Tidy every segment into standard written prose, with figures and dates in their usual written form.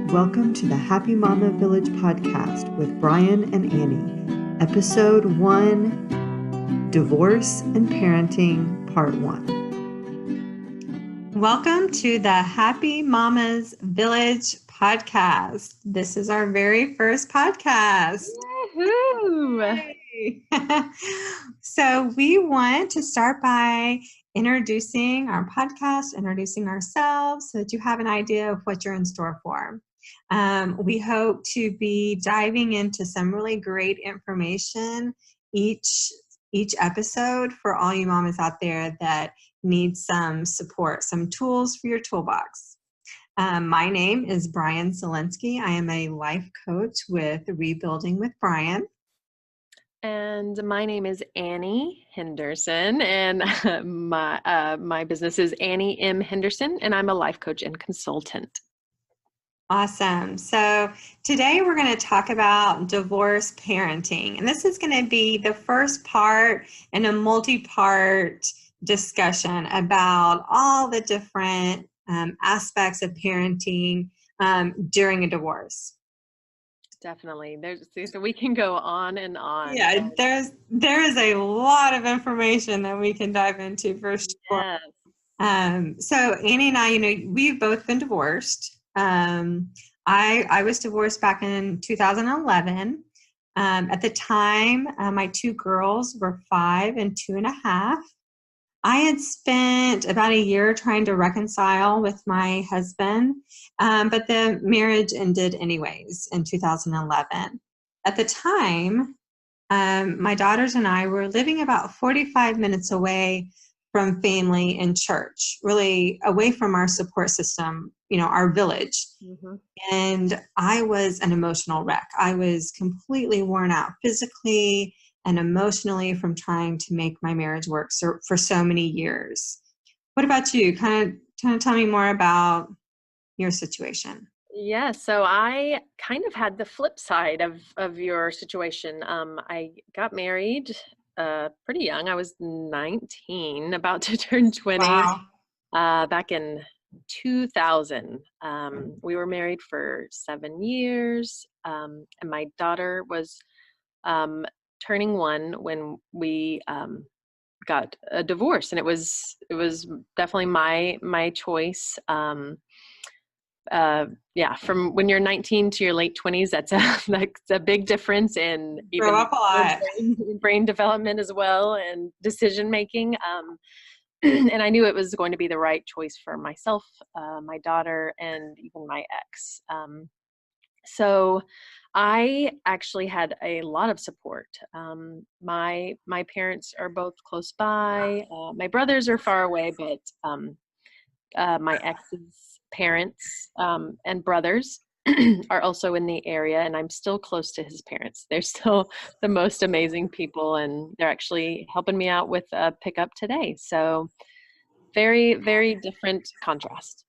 Welcome to the Happy Mama Village podcast with Bryann and Annie, Episode 1, Divorce and Parenting, Part 1. Welcome to the Happy Mamas Village podcast. This is our very first podcast. Woohoo! So we want to start by introducing our podcast, introducing ourselves so that you have an idea of what you're in store for. We hope to be diving into some really great information each episode for all you mamas out there that need some support, some tools for your toolbox. My name is Bryann Zielinski. I am a life coach with Rebuilding with Bryann. And my name is Annie Henderson, and my business is Annie M. Henderson, and I'm a life coach and consultant. Awesome. So today we're going to talk about divorce parenting, and this is going to be the first part in a multi-part discussion about all the different aspects of parenting during a divorce. Definitely. So we can go on and on. Yeah, there is a lot of information that we can dive into for sure. Yes. So Annie and I, we've both been divorced. I was divorced back in 2011. At the time, my two girls were 5 and 2.5. I had spent about a year trying to reconcile with my husband, but the marriage ended anyways in 2011. At the time, my daughters and I were living about 45 minutes away from family and church, really away from our support system, our village. Mm-hmm. And I was an emotional wreck. I was completely worn out physically and emotionally from trying to make my marriage work for so many years. What about you? Kind of tell me more about your situation. Yeah, so I kind of had the flip side of your situation. I got married pretty young. I was 19, about to turn 20. Wow. Back in 2000. We were married for 7 years, and my daughter was turning 1 when we got a divorce, and it was definitely my choice. From when you're 19 to your late 20s, that's a big difference in even Grow up a lot. brain development as well, and decision making. And I knew it was going to be the right choice for myself, my daughter, and even my ex. So I actually had a lot of support. My parents are both close by. My brothers are far away, but my ex's parents and brothers are also in the area, and I'm still close to his parents. They're still the most amazing people, and they're actually helping me out with a pickup today. So very, very different contrast.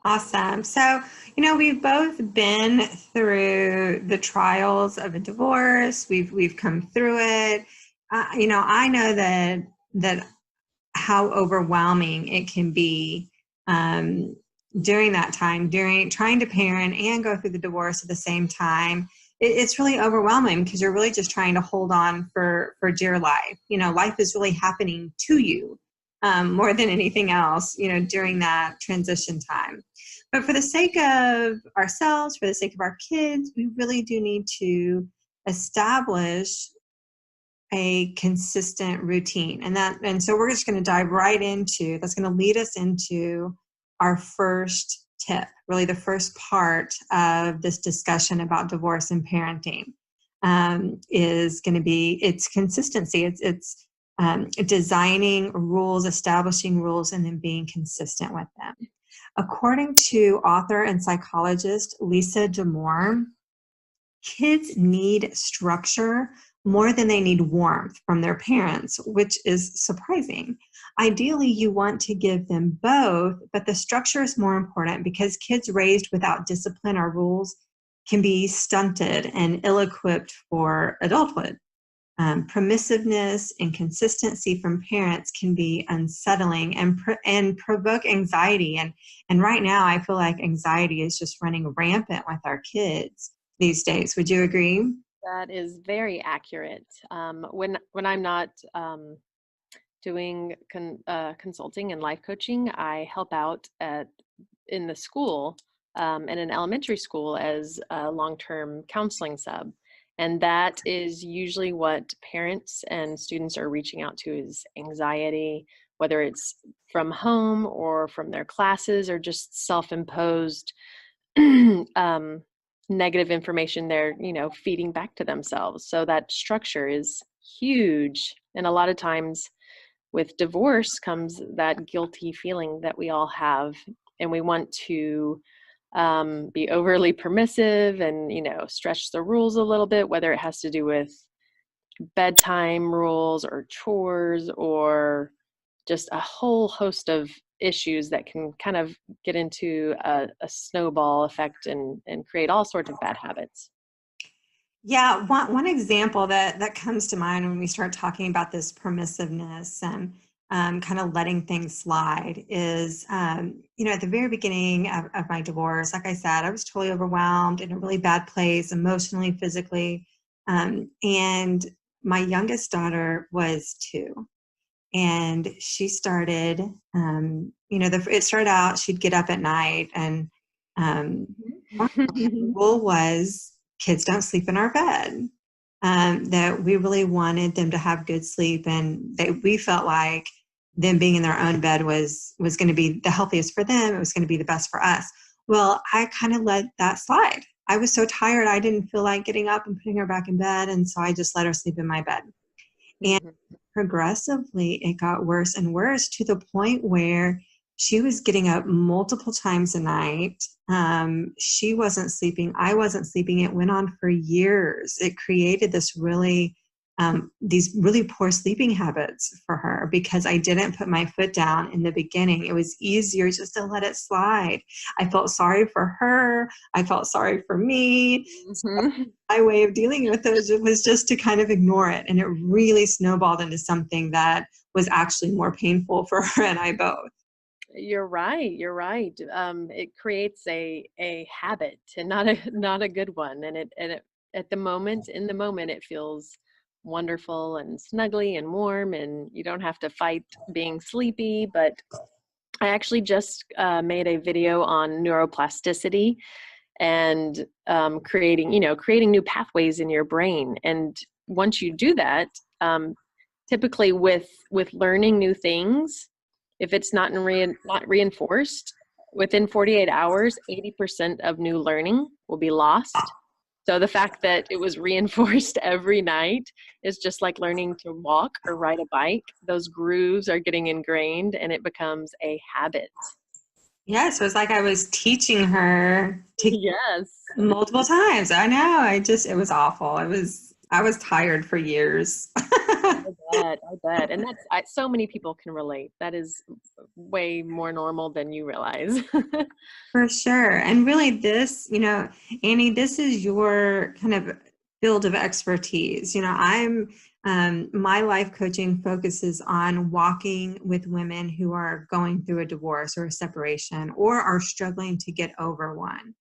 Awesome. So, we've both been through the trials of a divorce. We've come through it. I know that how overwhelming it can be during that time, during trying to parent and go through the divorce at the same time. It's really overwhelming because you're really just trying to hold on for dear life. Life is really happening to you more than anything else, during that transition time. But for the sake of ourselves, for the sake of our kids, we really do need to establish a consistent routine. And so we're just going to dive right into, that's going to lead us into our first tip, really the first part of this discussion about divorce and parenting, is going to be its consistency. It's designing rules, establishing rules, and then being consistent with them. According to author and psychologist Lisa DeMore, kids need structure more than they need warmth from their parents, which is surprising. Ideally, you want to give them both, but the structure is more important because kids raised without discipline or rules can be stunted and ill-equipped for adulthood. permissiveness and consistency from parents can be unsettling and provoke anxiety. And right now, I feel like anxiety is just running rampant with our kids these days. Would you agree? That is very accurate. When I'm not doing consulting and life coaching, I help out in the school, in an elementary school, as a long-term counseling sub. And that is usually what parents and students are reaching out to, is anxiety, whether it's from home or from their classes, or just self-imposed negative information they're, feeding back to themselves. So that structure is huge. And a lot of times with divorce comes that guilty feeling that we all have, and we want to be overly permissive and, stretch the rules a little bit, whether it has to do with bedtime rules or chores or just a whole host of issues that can kind of get into a snowball effect and create all sorts of bad habits. Yeah, one example that comes to mind when we start talking about this permissiveness and kind of letting things slide is, at the very beginning of my divorce, like I said, I was totally overwhelmed, in a really bad place, emotionally, physically. And my youngest daughter was 2. And she started, it started out, she'd get up at night, and the rule was kids don't sleep in our bed. That we really wanted them to have good sleep, and that we felt like them being in their own bed was going to be the healthiest for them. It was going to be the best for us. Well, I kind of let that slide. I was so tired, I didn't feel like getting up and putting her back in bed, and so I just let her sleep in my bed. And progressively, it got worse and worse, to the point where she was getting up multiple times a night. She wasn't sleeping. I wasn't sleeping. It went on for years. It created these really poor sleeping habits for her, because I didn't put my foot down in the beginning. It was easier just to let it slide. I felt sorry for her. I felt sorry for me. Mm-hmm. My way of dealing with it was just to kind of ignore it. And it really snowballed into something that was actually more painful for her and I both. You're right. You're right. It creates a habit, and not a good one. And it in the moment, it feels wonderful and snuggly and warm, and you don't have to fight being sleepy. But I actually just made a video on neuroplasticity and creating new pathways in your brain. And once you do that, typically with learning new things, if it's not reinforced within 48 hours, 80% of new learning will be lost. So the fact that it was reinforced every night is just like learning to walk or ride a bike. Those grooves are getting ingrained, and it becomes a habit. Yeah, so it's like I was teaching her to Yes. multiple times. I know. It was awful. I was tired for years. I bet. And so many people can relate. That is way more normal than you realize. For sure. And really Annie, this is your kind of field of expertise. My life coaching focuses on walking with women who are going through a divorce or a separation, or are struggling to get over one.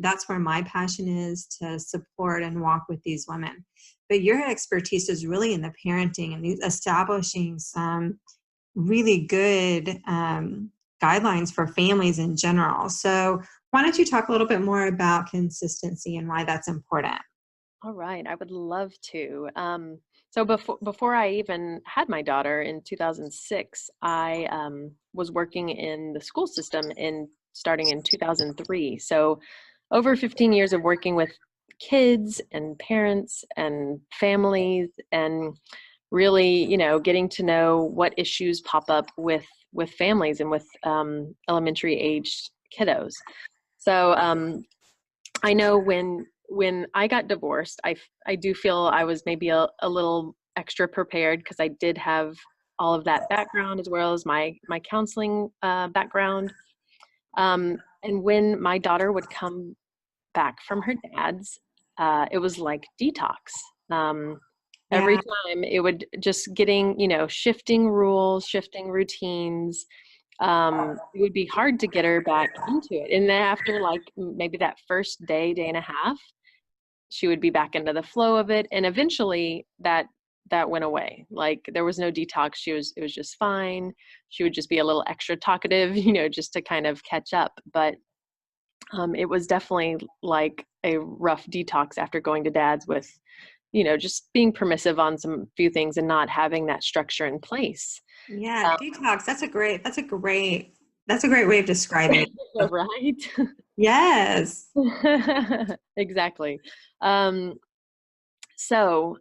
That's where my passion is, to support and walk with these women. But your expertise is really in the parenting and establishing some really good guidelines for families in general. So why don't you talk a little bit more about consistency and why that's important? All right, I would love to. So before I even had my daughter in 2006, I was working in the school system starting in 2003. So over 15 years of working with kids and parents and families, and really, getting to know what issues pop up with families and with elementary aged kiddos. So I know when I got divorced, I do feel I was maybe a little extra prepared, because I did have all of that background, as well as my counseling background. And when my daughter would come back from her dad's, it was like detox. Every Yeah. time it would just getting, shifting rules, shifting routines. It would be hard to get her back into it. And then after like maybe that first day and a half, she would be back into the flow of it. And eventually that went away. Like there was no detox. It was just fine. She would just be a little extra talkative, just to kind of catch up. But it was definitely like a rough detox after going to dad's with, just being permissive on some few things and not having that structure in place. Yeah, detox. That's a great way of describing it. Right? Yes. Exactly. So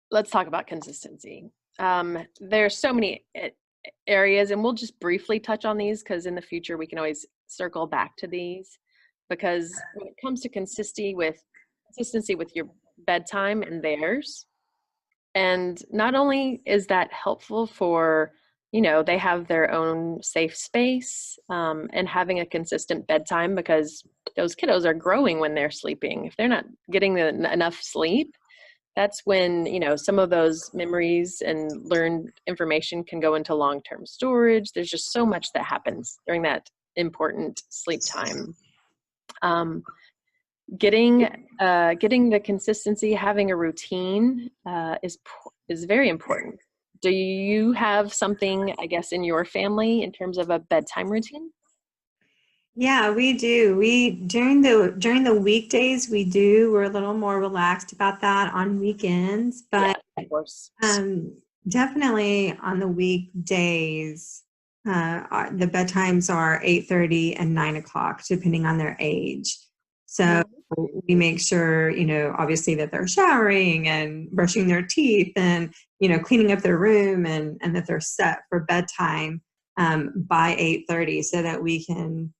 let's talk about consistency. There's so many areas, and we'll just briefly touch on these because in the future we can always circle back to these. Because when it comes to consistency with your bedtime and theirs, and not only is that helpful for, they have their own safe space, and having a consistent bedtime, because those kiddos are growing when they're sleeping. If they're not getting enough sleep, that's when, some of those memories and learned information can go into long-term storage. There's just so much that happens during that important sleep time. Getting the consistency, having a routine is very important. Do you have something, I guess, in your family in terms of a bedtime routine? Yeah, we do. We during the weekdays we do. We're a little more relaxed about that on weekends, Yeah, but of course. definitely on the weekdays, the bedtimes are 8:30 and 9 o'clock, depending on their age. So we make sure, obviously that they're showering and brushing their teeth and, cleaning up their room and that they're set for bedtime by 8:30 so that we can,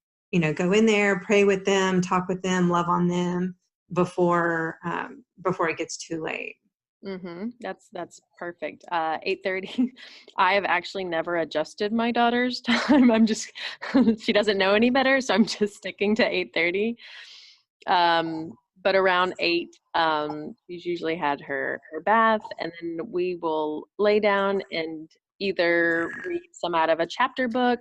go in there, pray with them, talk with them, love on them before it gets too late. That's perfect. 8:30. I have actually never adjusted my daughter's time. I'm just she doesn't know any better, so I'm just sticking to 8:30. But around 8, she's usually had her bath, and then we will lay down and either read some out of a chapter book.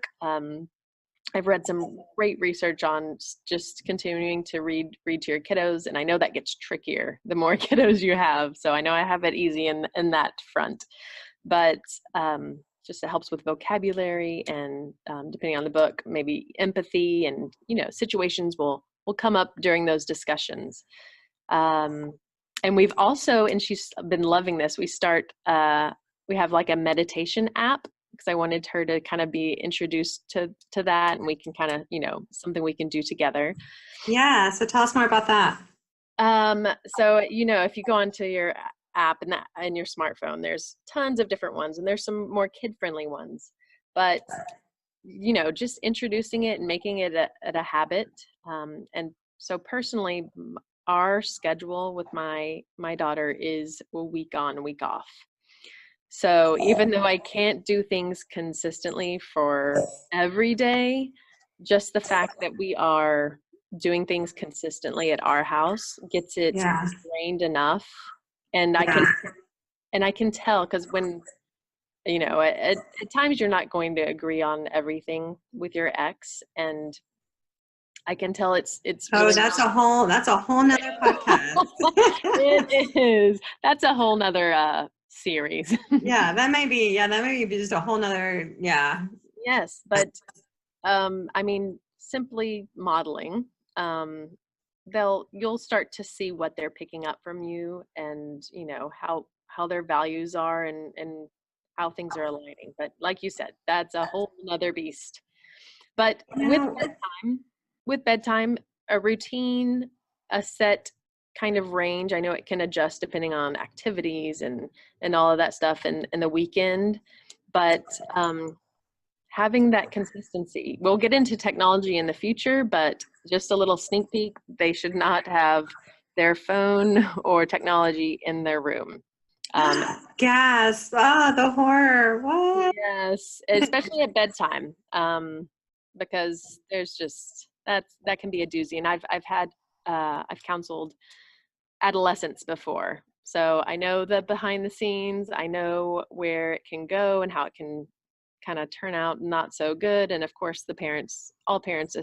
I've read some great research on just continuing to read to your kiddos, and I know that gets trickier the more kiddos you have. So I know I have it easy in that front, but just it helps with vocabulary and depending on the book, maybe empathy and situations will come up during those discussions. And we've also, and she's been loving this. We have like a meditation app, because I wanted her to kind of be introduced to that, and we can kind of, something we can do together. Yeah. So tell us more about that. So, if you go onto your app and your smartphone, there's tons of different ones, and there's some more kid-friendly ones, but, just introducing it and making it a habit. And so personally, our schedule with my daughter is a week on, week off. So even though I can't do things consistently for every day, just the fact that we are doing things consistently at our house gets it Yeah. ingrained enough. And Yeah. I can tell, because when, at times you're not going to agree on everything with your ex, and I can tell it's Oh, really that's a whole nother podcast. it is. That's a whole nother series. That may be just a whole nother, yeah. Yes, but I mean, simply modeling, you'll start to see what they're picking up from you, and how their values are, and how things are aligning. But like you said, that's a whole nother beast. But with bedtime, a routine, a set kind of range. I know it can adjust depending on activities and all of that stuff, and the weekend, but having that consistency. We'll get into technology in the future, but just a little sneak peek, they should not have their phone or technology in their room. Gas. Oh, the horror. What? Yes, especially at bedtime, because there's just that can be a doozy. And I've counseled adolescents before, So I know the behind the scenes, I know where it can go and how it can kind of turn out not so good. And of course, all parents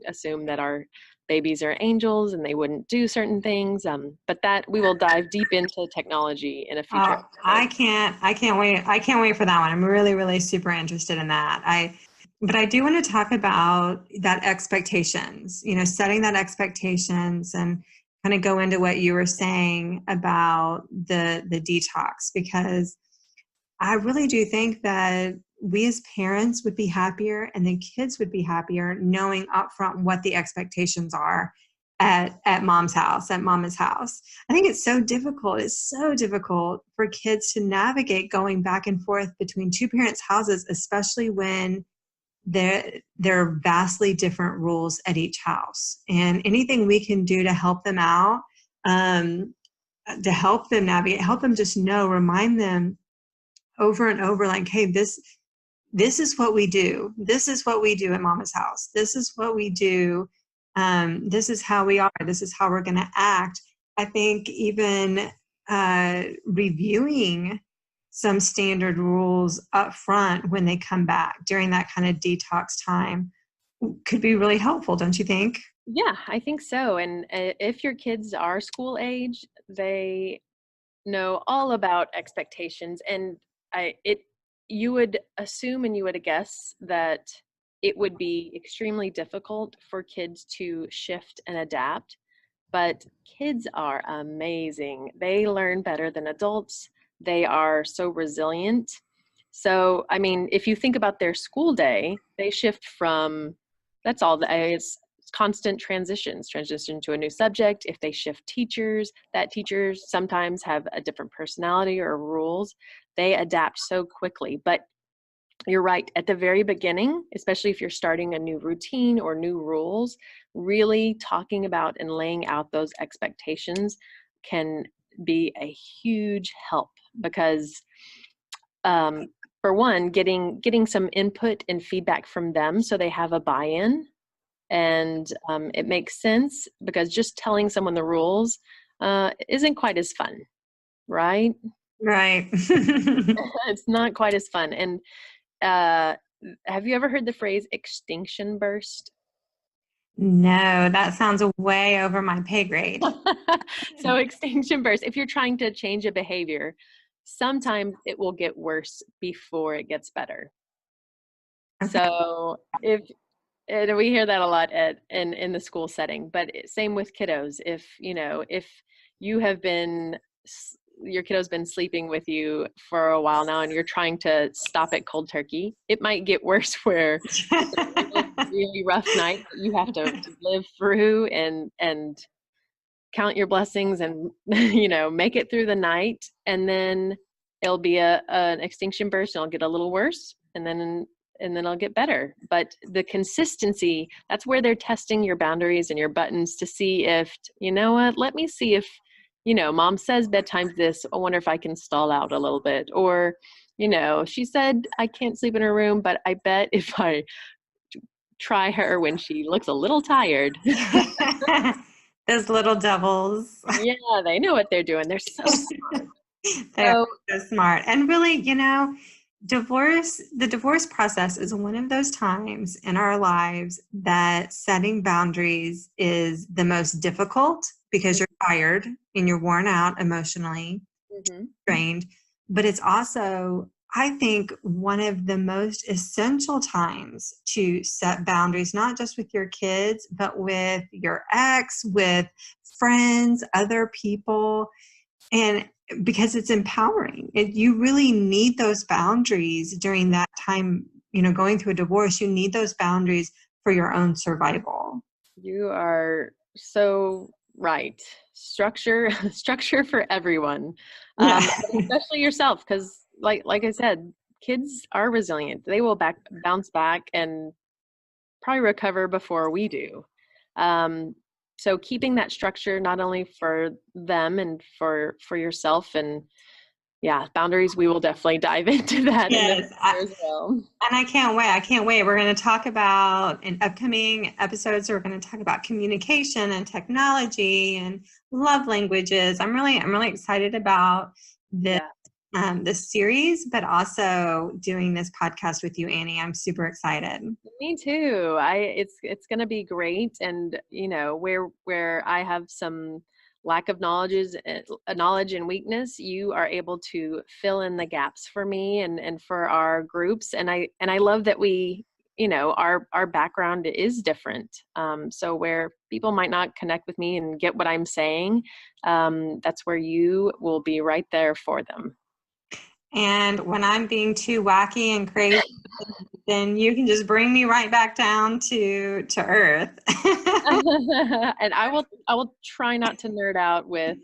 assume that our babies are angels and they wouldn't do certain things. But that we will dive deep into technology in a future Oh, episode. I can't wait. I can't wait for that one. I'm really, really super interested in that. But I do want to talk about that expectations, setting that expectations and kind of go into what you were saying about the detox, because I really do think that we as parents would be happier and the kids would be happier knowing upfront what the expectations are at mom's house, at mama's house. I think it's so difficult. It's so difficult for kids to navigate going back and forth between two parents' houses, especially when there are vastly different rules at each house. And anything we can do to help them out, to help them navigate, help them just know, remind them over and over, like, hey, this is what we do. This is what we do at mama's house. This is what we do. This is how we are. This is how we're going to act. I think even reviewing some standard rules up front when they come back during that kind of detox time could be really helpful, don't you think? Yeah, I think so. And if your kids are school age, they know all about expectations. And you would assume and you would guess that it would be extremely difficult for kids to shift and adapt. But kids are amazing. They learn better than adults. They are so resilient. So, I mean, if you think about their school day, they shift from, that's all, it's constant transition to a new subject. If they shift teachers, that teachers sometimes have a different personality or rules. They adapt so quickly. But you're right, at the very beginning, especially if you're starting a new routine or new rules, really talking about and laying out those expectations can be a huge help, because for one, getting some input and feedback from them so they have a buy-in, and it makes sense, because just telling someone the rules isn't quite as fun, right? Right. It's not quite as fun. And have you ever heard the phrase extinction burst? No, that sounds way over my pay grade. So extinction burst, if you're trying to change a behavior, sometimes it will get worse before it gets better. Okay. So and we hear that a lot in the school setting, but same with kiddos. If you have been, your kiddo's been sleeping with you for a while now and you're trying to stop it cold turkey, it might get worse where it's a really rough night that you have to live through and count your blessings and make it through the night, and then it'll be an extinction burst and it'll get a little worse, and then it'll get better. But the consistency, that's where they're testing your boundaries and your buttons to see if, let me see if, mom says bedtime's this, I wonder if I can stall out a little bit. Or, she said I can't sleep in her room, but I bet if I try her when she looks a little tired. Those little devils. Yeah, they know what they're doing. They're so smart. They're so smart. And really, the divorce process is one of those times in our lives that setting boundaries is the most difficult, because you're tired and you're worn out emotionally, drained. But it's also, I think, one of the most essential times to set boundaries, not just with your kids, but with your ex, with friends, other people. And because it's empowering, you really need those boundaries during that time, going through a divorce. You need those boundaries for your own survival. You are so right. Structure for everyone, Yeah. especially yourself, because like I said, kids are resilient. They will bounce back and probably recover before we do. So keeping that structure, not only for them and for yourself, and Yeah, boundaries, we will definitely dive into that in the Yes, future as well. and I can't wait. I can't wait. We're going to talk about in upcoming episodes. We're going to talk about communication and technology and love languages. I'm really excited about this Yeah. this series, but also doing this podcast with you, Annie. I'm super excited. Me too. It's going to be great, and where I have some lack of knowledge and weakness, you are able to fill in the gaps for me and for our groups, and I love that we, our background is different. So where people might not connect with me and get what I'm saying, that's where you will be right there for them. And when I'm being too wacky and crazy, then you can just bring me right back down to earth. And I will try not to nerd out with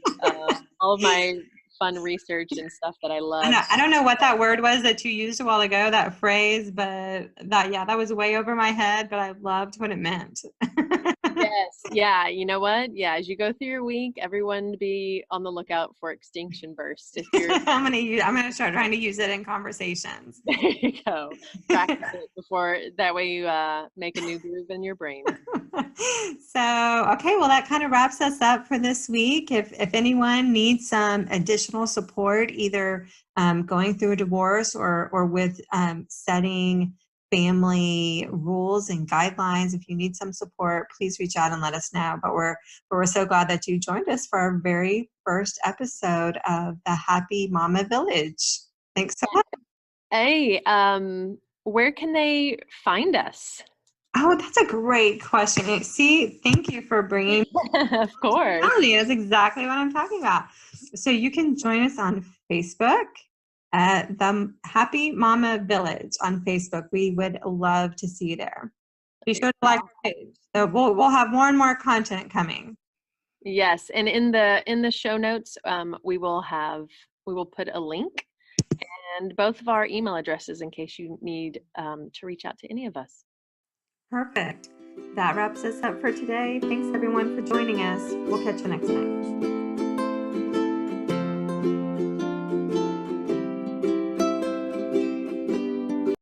all of my fun research and stuff that I love. I don't know what that word was that you used a while ago, that phrase, but that was way over my head, but I loved what it meant. Yes. Yeah. You know what? Yeah. As you go through your week, everyone be on the lookout for extinction bursts. If you're, I'm gonna start trying to use it in conversations. there you go. Practice it before, that way you make a new groove in your brain. So, okay, well, that kind of wraps us up for this week. If anyone needs some additional support, either going through a divorce or with setting family rules and guidelines, if you need some support, please reach out and let us know. But we're so glad that you joined us for our very first episode of the Happy Mama Village. Thanks so much. Hey, where can they find us? Oh, that's a great question. See, thank you for bringing Of course. That's exactly what I'm talking about. So you can join us on Facebook at the Happy Mama Village on Facebook. We would love to see you there. Be sure to like the page. So we'll have more and more content coming. Yes, and in the show notes, we will put a link and both of our email addresses in case you need to reach out to any of us. Perfect. That wraps us up for today. Thanks everyone for joining us. We'll catch you next time.